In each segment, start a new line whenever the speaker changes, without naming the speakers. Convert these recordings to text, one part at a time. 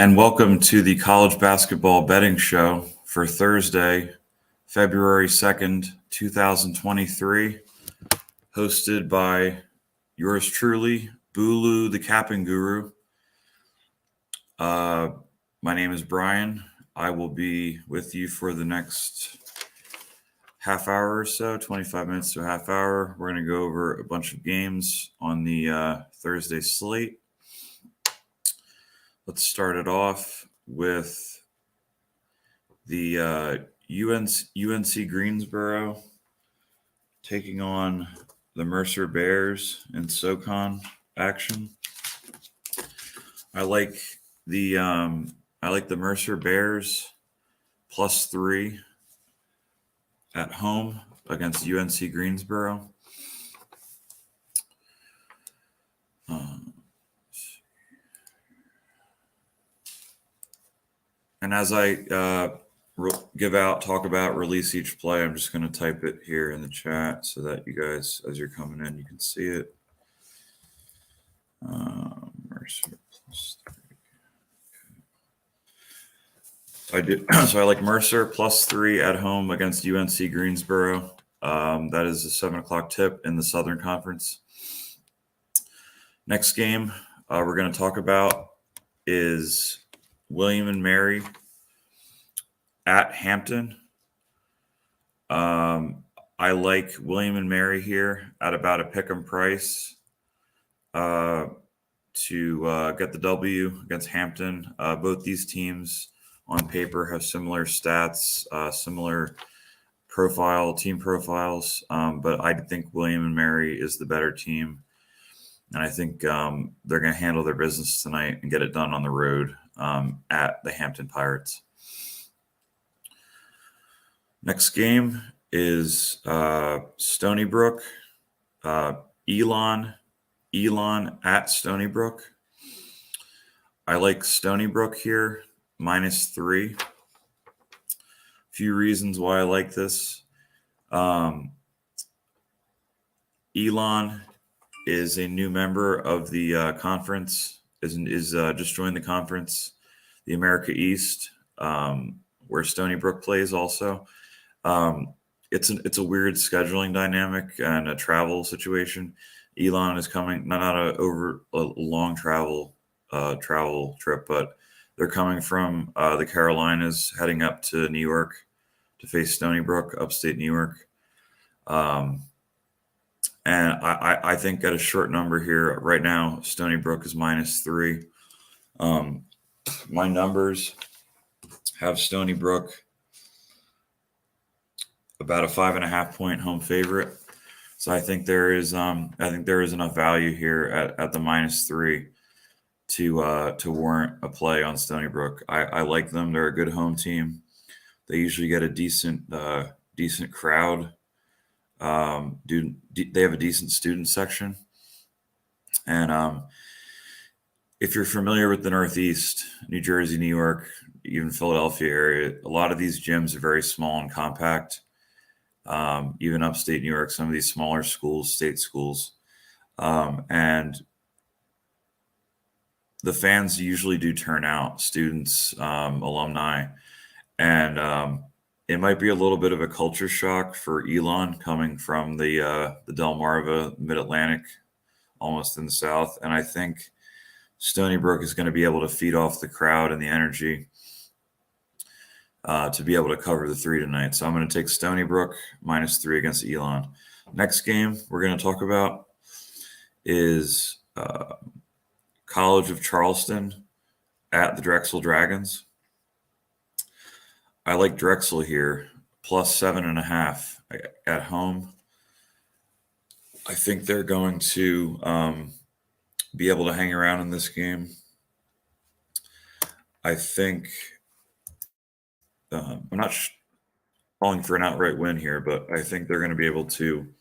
And welcome to the college basketball betting show for Thursday, February 2nd, 2023, hosted by yours truly, Loo The Capping Guru. My name is Brian. I will be with you for the next half hour or so, 25 minutes to a half hour. We're going to go over a bunch of games on the Thursday slate. Let's start it off with the UNC Greensboro taking on the Mercer Bears in SoCon action. I like the Mercer Bears +3 at home against UNC Greensboro. And as I talk about, release each play, I'm just going to type it here in the chat so that you guys, as you're coming in, you can see it. Mercer +3. So I like Mercer +3 at home against UNC Greensboro. That is a 7:00 tip in the Southern Conference. Next game we're going to talk about is William and Mary at Hampton. I like William and Mary here at about a pick'em price to get the W against Hampton. Both these teams on paper have similar stats, similar team profiles, but I think William and Mary is the better team. And I think they're going to handle their business tonight and get it done on the road at the Hampton Pirates. Next game is Stony Brook, Elon at Stony Brook. I like Stony Brook here, -3. Few reasons why I like this. Elon is a new member of the conference, is just joined the conference, the America East, where Stony Brook plays also. It's a weird scheduling dynamic and a travel situation. Elon is coming not over a long travel trip, but they're coming from the Carolinas, heading up to New York to face Stony Brook, upstate New York. And I think at a short number here right now, Stony Brook is -3. My numbers have Stony Brook about a 5.5 point home favorite. So I think there is enough value here at the -3 to warrant a play on Stony Brook. I like them. They're a good home team. They usually get a decent crowd. They have a decent student section. And if you're familiar with the Northeast, New Jersey, New York, even Philadelphia area, a lot of these gyms are very small and compact. Even upstate New York, some of these smaller schools, state schools. And the fans usually do turn out, students, alumni. And it might be a little bit of a culture shock for Elon coming from the Delmarva, Mid-Atlantic, almost in the South. And I think Stony Brook is going to be able to feed off the crowd and the energy to be able to cover the 3 tonight. So I'm going to take Stony Brook -3 against Elon. Next game we're going to talk about is College of Charleston at the Drexel Dragons. I like Drexel here, +7.5 at home. I think they're going to be able to hang around in this game. I think I'm not calling for an outright win here, but I think they're going to be able to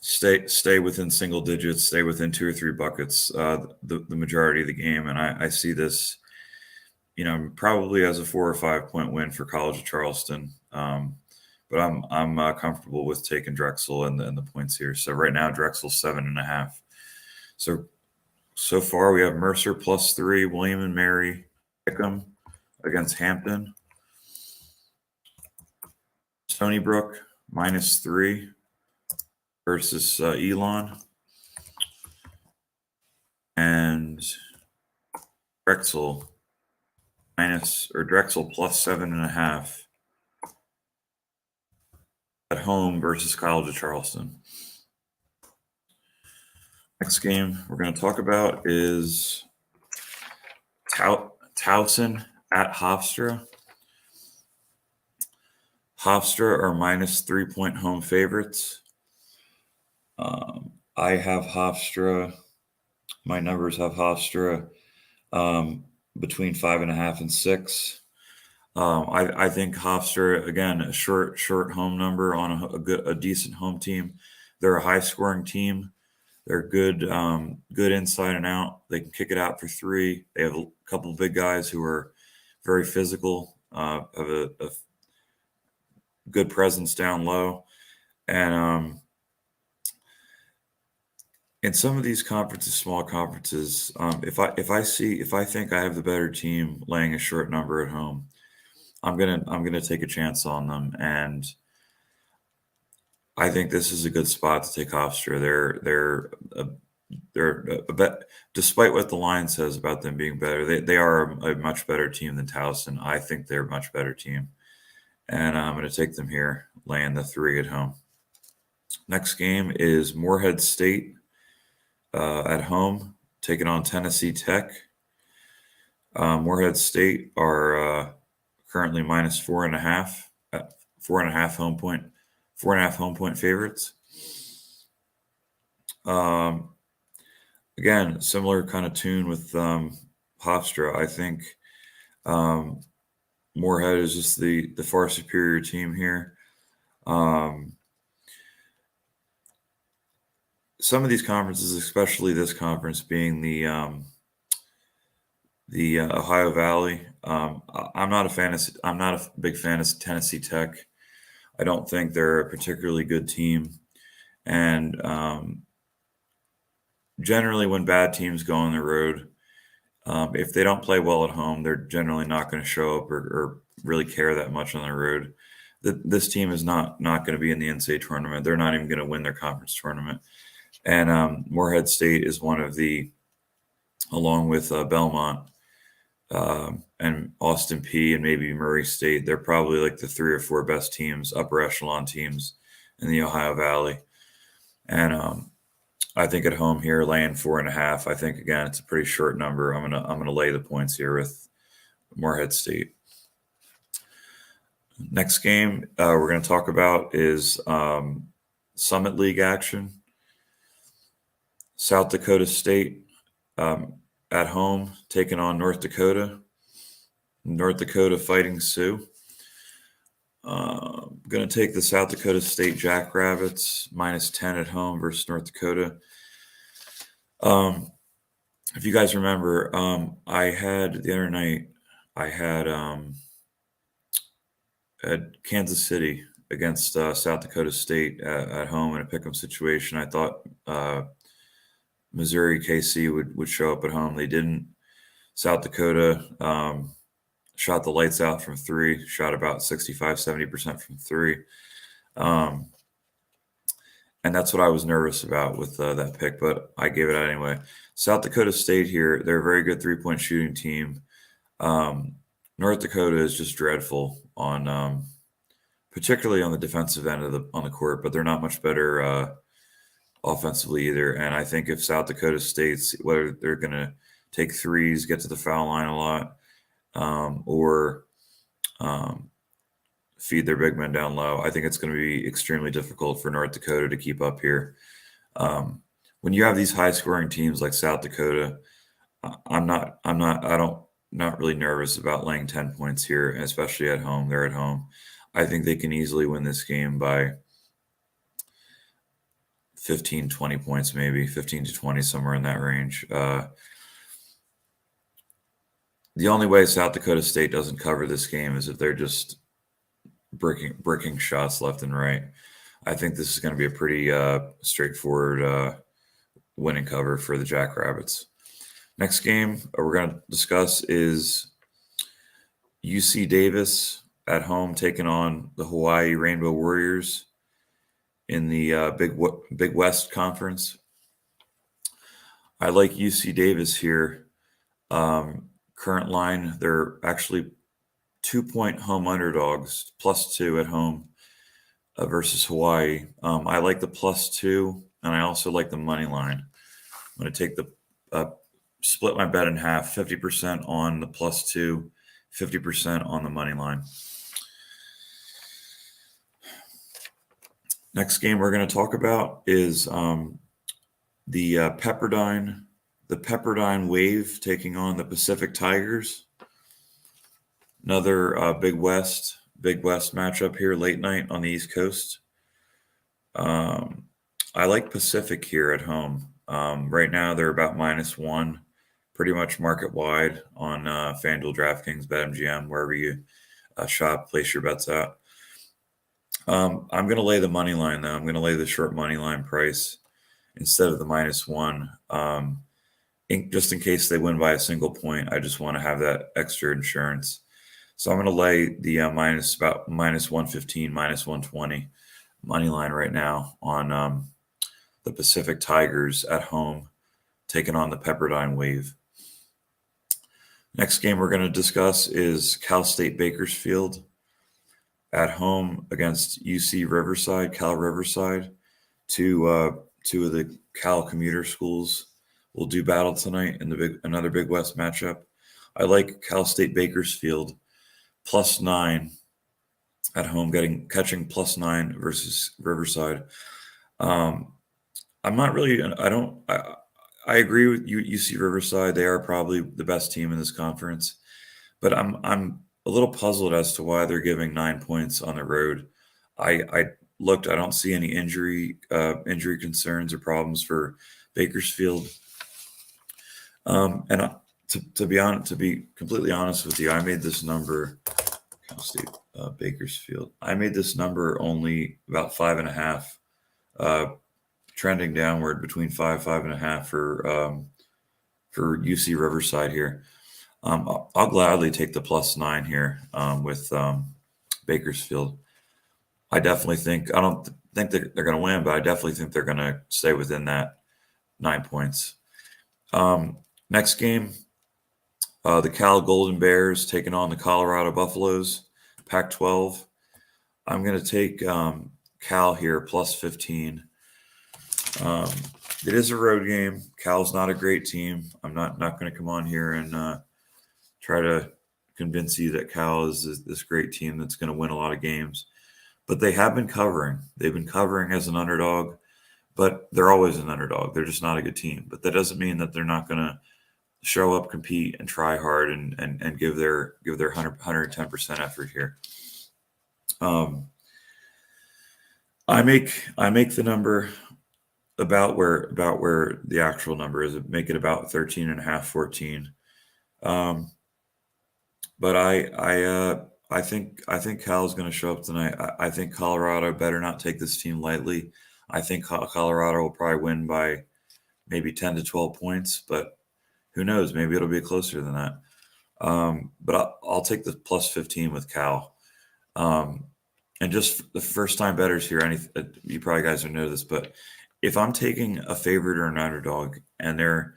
stay within single digits, stay within 2 or 3 buckets the majority of the game. And I see this, probably as a 4 or 5 point win for College of Charleston. But I'm comfortable with taking Drexel and the points here. So right now Drexel's 7.5. So So far, we have Mercer +3, William and Mary Pickham against Hampton, Stony Brook -3 versus Elon, and Drexel Drexel +7.5 at home versus College of Charleston. Next game we're going to talk about is Towson at Hofstra. Hofstra are -3-point home favorites. I have Hofstra. My numbers have Hofstra between 5.5 and 6. I think Hofstra, again, a short home number on a decent home team. They're a high scoring team. They're good inside and out. They can kick it out for 3. They have a couple of big guys who are very physical, have a good presence down low. And in some of these conferences, small conferences, if I think I have the better team laying a short number at home, I'm gonna take a chance on them, and I think this is a good spot to take Hofstra. They're a bet, despite what the line says about them being better. They are a much better team than Towson. I think they're a much better team, and I'm going to take them here, laying the 3 at home. Next game is Morehead State at home, taking on Tennessee Tech. Morehead State are currently -4.5 at 4.5 home point favorites. Again, similar kind of tune with Hofstra. I think Morehead is just the far superior team here. Some of these conferences, especially this conference being the Ohio Valley, I'm not a big fan of Tennessee Tech. I don't think they're a particularly good team, and generally when bad teams go on the road, if they don't play well at home, they're generally not going to show up or really care that much on the road. This team is not going to be in the NCAA tournament. They're not even going to win their conference tournament. And Morehead State is one of the, along with Belmont and Austin Peay and maybe Murray State, they're probably like the 3 or 4 best teams, upper echelon teams in the Ohio Valley. And I think at home here, laying 4.5. I think again it's a pretty short number. I'm gonna lay the points here with Morehead State. Next game we're going to talk about is Summit League action. South Dakota State at home taking on North Dakota. North Dakota Fighting Sioux. I'm going to take the South Dakota State Jackrabbits -10 at home versus North Dakota. If you guys remember, I had the other night, I had at Kansas City against South Dakota State at home in a pick'em situation. I thought Missouri KC would show up at home. They didn't. South Dakota shot the lights out from 3, shot about 65-70% from 3. And that's what I was nervous about with that pick, but I gave it out anyway. South Dakota State here, they're a very good 3-point shooting team. North Dakota is just dreadful on, particularly on the defensive end on the court, but they're not much better offensively either. And I think if South Dakota State's, whether they're going to take threes, get to the foul line a lot, or feed their big men down low, I think it's going to be extremely difficult for North Dakota to keep up here. When you have these high scoring teams like South Dakota, I'm not really nervous about laying 10 points here, especially at home. They're at home. I think they can easily win this game by 15, 20 points, maybe 15 to 20, somewhere in that range. The only way South Dakota State doesn't cover this game is if they're just bricking shots left and right. I think this is going to be a pretty straightforward winning cover for the Jackrabbits. Next game we're going to discuss is UC Davis at home taking on the Hawaii Rainbow Warriors in the Big West Conference. I like UC Davis here. Current line, they're actually 2-point home underdogs, +2 at home versus Hawaii. I like the +2, and I also like the money line. I'm going to take split my bet in half, 50% on the +2, 50% on the money line. Next game we're going to talk about is the Pepperdine Wave taking on the Pacific Tigers. Another Big West matchup here, late night on the East Coast. I like Pacific here at home. Right now they're about -1, pretty much market wide on FanDuel, DraftKings, BetMGM, wherever you shop, place your bets at. I'm going to lay the money line though. I'm going to lay the short money line price instead of the -1. Just in case they win by a single point, I just want to have that extra insurance. So I'm going to lay the about -115, -120 money line right now on the Pacific Tigers at home, taking on the Pepperdine Wave. Next game we're going to discuss is Cal State Bakersfield at home against UC Riverside, Cal Riverside. Two of the Cal commuter schools will do battle tonight in another Big West matchup. I like Cal State Bakersfield +9 at home, catching +9 versus Riverside. I'm not really. I agree with you. UC Riverside, they are probably the best team in this conference, but I'm a little puzzled as to why they're giving 9 points on the road. I looked. I don't see any injury concerns or problems for Bakersfield. And to be completely honest with you, I made this number. Cal State Bakersfield. I made this number only about 5.5, trending downward between 5.5 for UC Riverside here. I'll gladly take the +9 here with Bakersfield. I definitely think I don't think they're going to win, but I definitely think they're going to stay within that 9 points. Next game, the Cal Golden Bears taking on the Colorado Buffaloes, Pac-12. I'm going to take Cal here +15. It is a road game. Cal's not a great team. I'm not going to come on here and try to convince you that Cal is this great team that's going to win a lot of games. But they have been covering. They've been covering as an underdog, but they're always an underdog. They're just not a good team. But that doesn't mean that they're not going to show up, compete, and try hard and give their 110% effort here. I make the number about where the actual number is. Make it about 13.5, 14. But I think Cal's going to show up tonight. I think Colorado better not take this team lightly. I think Colorado will probably win by maybe 10 to 12 points, but who knows? Maybe it'll be closer than that. But I'll take the +15 with Cal. And just the first time bettors here, you probably guys don't know this, but if I'm taking a favorite or an underdog and they're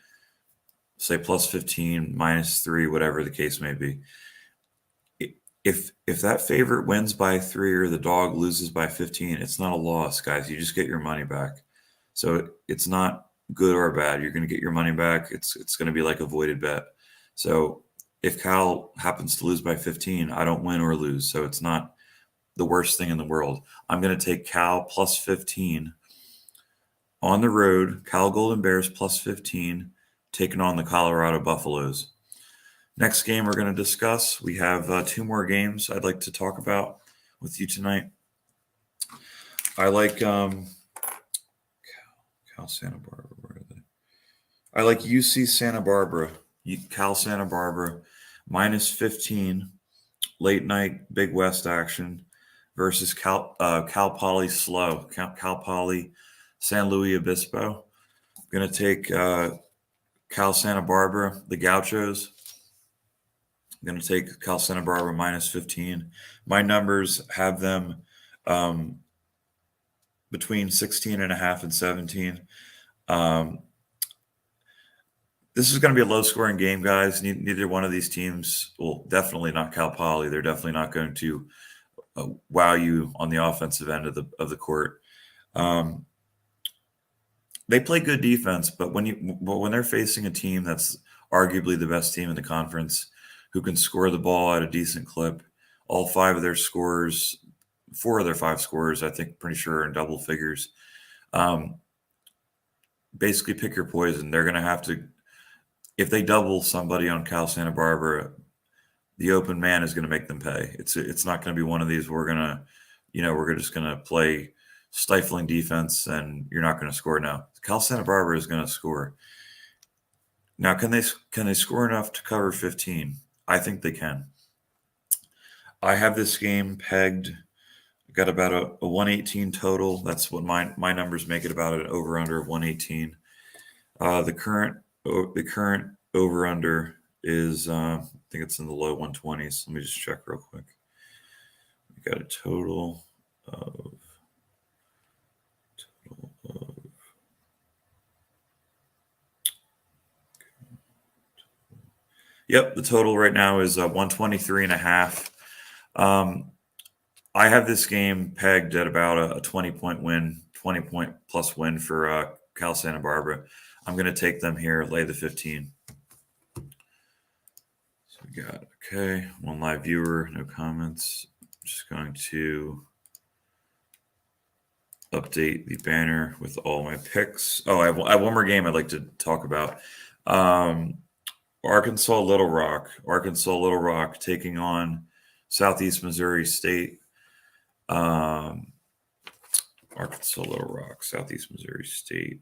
say +15, -3, whatever the case may be, if that favorite wins by 3 or the dog loses by 15, it's not a loss, guys. You just get your money back. So it's not good or bad. You're going to get your money back. It's going to be like a voided bet. So if Cal happens to lose by 15, I don't win or lose. So it's not the worst thing in the world. I'm going to take Cal +15 on the road. Cal Golden Bears +15 taking on the Colorado Buffaloes. Next game we're going to discuss. We have 2 more games I'd like to talk about with you tonight. I like Cal Santa Barbara. Where are they? I like UC Santa Barbara. Cal Santa Barbara -15 late night Big West action versus Cal Poly Slow. Cal Poly San Luis Obispo. I'm going to take Cal Santa Barbara, the Gauchos. I'm going to take Cal Santa Barbara minus 15. My numbers have them between 16 and a half and 17. This is going to be a low scoring game, guys. Neither one of these teams, well, definitely not Cal Poly. They're definitely not going to wow you on the offensive end of the court. They play good defense, but when they're facing a team that's arguably the best team in the conference, who can score the ball at a decent clip, all four of their five scorers, I think, pretty sure are in double figures. Basically, pick your poison. They're going to have to, if they double somebody on Cal Santa Barbara, the open man is going to make them pay. It's not going to be one of these we're just going to play stifling defense and you're not going to score. Now Cal Santa Barbara is going to score. Now can they score enough to cover 15? I think they can. I have this game pegged. I got about a 118 total. That's what my numbers make it, about an over under of 118. The current over under is I think it's in the low 120s. Let me just check real quick. We got a total of Yep, the total right now is 123 and a half. I have this game pegged at about a 20-point win, 20-point plus win for Cal Santa Barbara. I'm going to take them here, lay the 15. So we got, okay, one live viewer, no comments. I'm just going to update the banner with all my picks. Oh, I have one more game I'd like to talk about. Arkansas Little Rock taking on Southeast Missouri State. Arkansas Little Rock, Southeast Missouri State.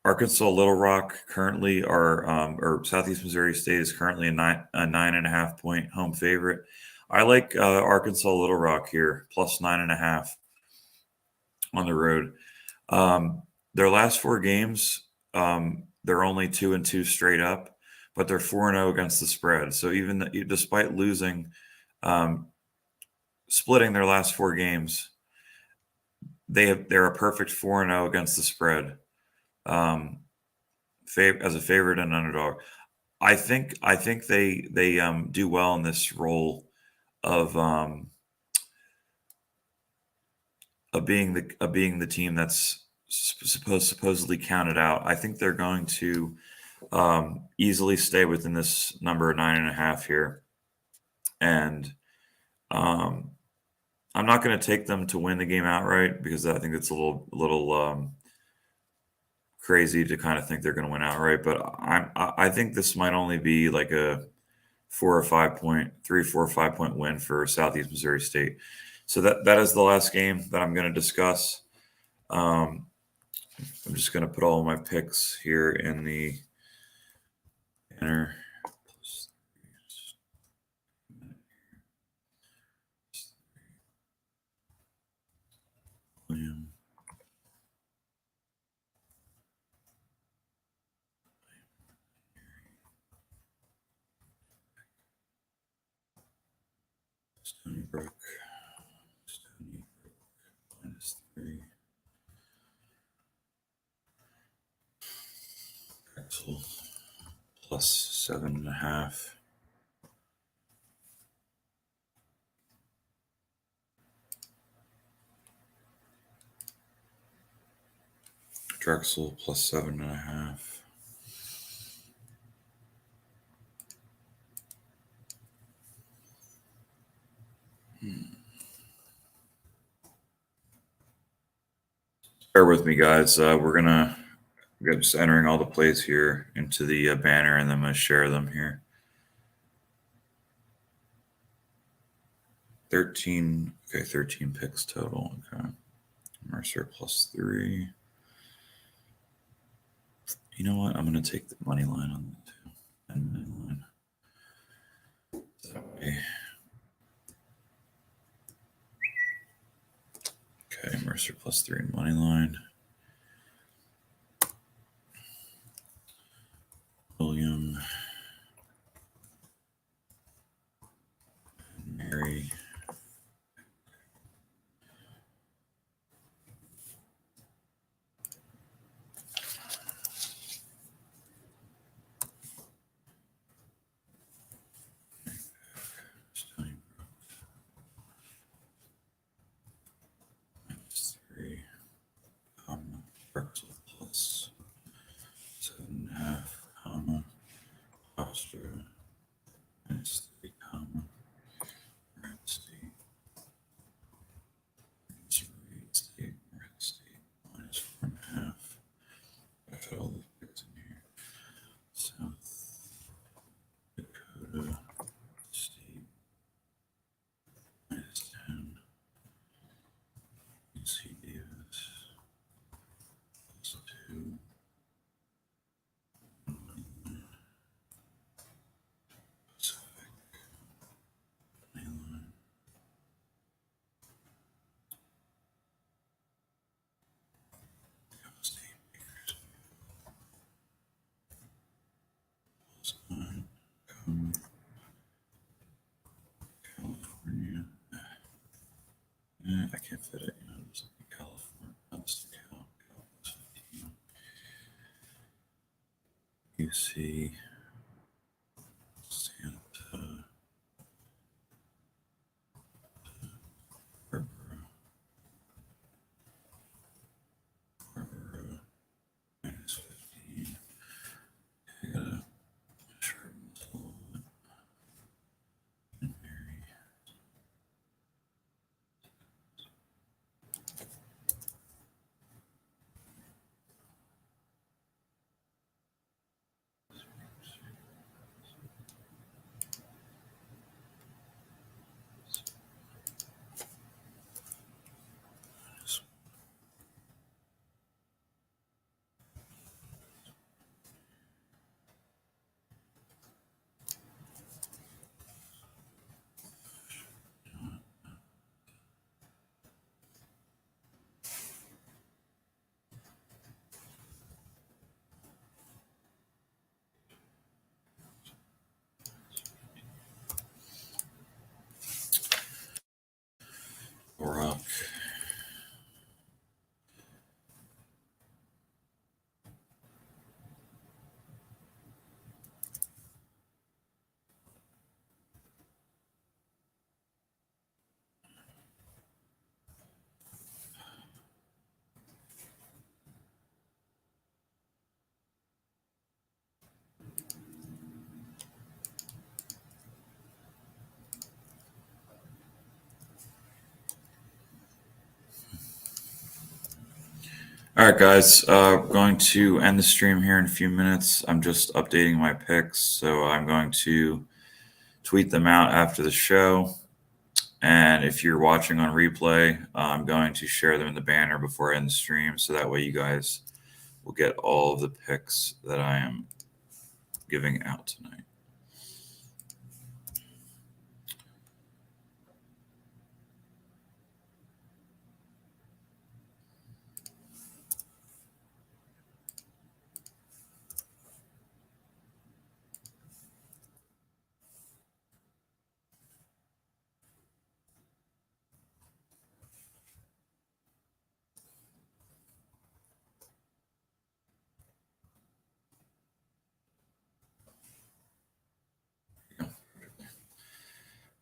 Arkansas Little Rock currently or Southeast Missouri State is currently a 9.5 point home favorite. I like Arkansas Little Rock here, plus 9.5 on the road. Their last four games, they're only 2-2 straight up, but they're 4-0 against the spread. So despite losing, splitting their last four games, they're a perfect 4-0 against the spread, as a favorite and underdog. I think they do well in this role of being the team that's supposedly counted out. I think they're going to easily stay within this number 9.5 here, and I'm not going to take them to win the game outright because I think it's a little crazy to kind of think they're going to win outright. But I think this might only be like a 4 or 5 point win for Southeast Missouri State. So that is the last game that I'm going to discuss. I'm just going to put all my picks here in the banner. Stony Brook -3. Drexel plus 7.5. Drexel plus 7.5. Bear with me, guys. We're just entering all the plays here into the banner, and then I'm going to share them here. 13 picks total. Okay. Mercer plus 3. You know what? I'm going to take the money line on the 2. And money line. Okay, Mercer plus 3 money line. Austria minus 3 comma. Red State minus Red State. Red State minus 4.5. I put all these picks in here. South Dakota State minus 10. UC Davis plus 2. Pacific Mainline. Cal State Bakersfield plus 9. California. I can't fit it. Just California. That's the Cal. Cal plus 15. UC Santa Barbara. Barbara minus 15. I gotta sharpen this a little bit. And Mary. Rock. All right, guys. Going to end the stream here in a few minutes. I'm just updating my picks, so I'm going to tweet them out after the show. And if you're watching on replay, I'm going to share them in the banner before I end the stream, so that way you guys will get all of the picks that I am giving out tonight.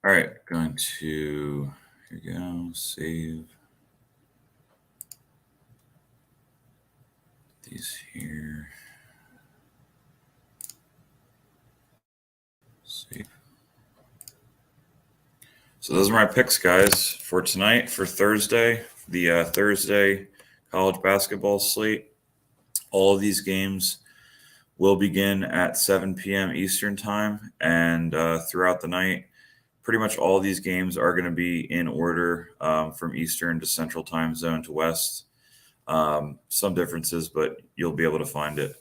All right, going to, here we go, save these here. Save. So those are my picks, guys, for tonight, for Thursday, the Thursday college basketball slate. All of these games will begin at 7 p.m. Eastern time, and throughout the night, pretty much all these games are going to be in order from Eastern to Central time zone to West. Some differences, but you'll be able to find it.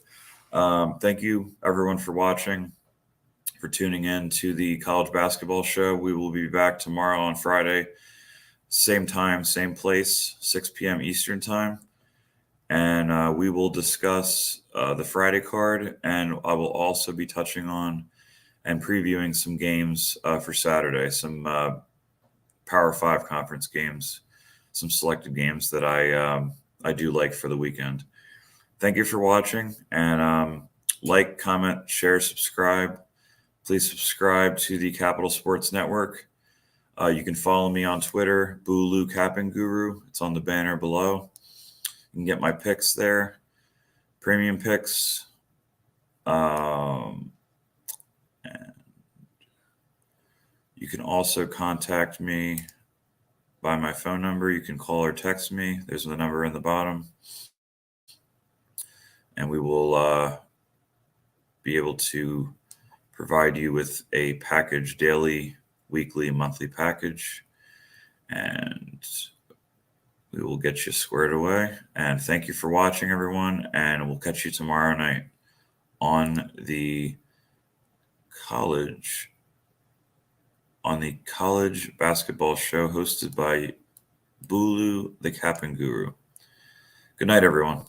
Thank you, everyone, for watching, for tuning in to the college basketball show. We will be back tomorrow on Friday, same time, same place, 6 p.m. Eastern time. And we will discuss the Friday card, and I will also be touching on and previewing some games for Saturday, some Power 5 conference games, some selected games that I do like for the weekend. Thank you for watching, and like, comment, share, subscribe. Please subscribe to the Capital Sports Network. You can follow me on Twitter, Loo The Capping Guru. It's on the banner below. You can get my picks there, premium picks. You can also contact me by my phone number. You can call or text me. There's the number in the bottom. And we will be able to provide you with a package, daily, weekly, monthly package. And we will get you squared away. And thank you for watching, everyone. And we'll catch you tomorrow night on the college basketball show hosted by Loo The Capping Guru. Good night, everyone.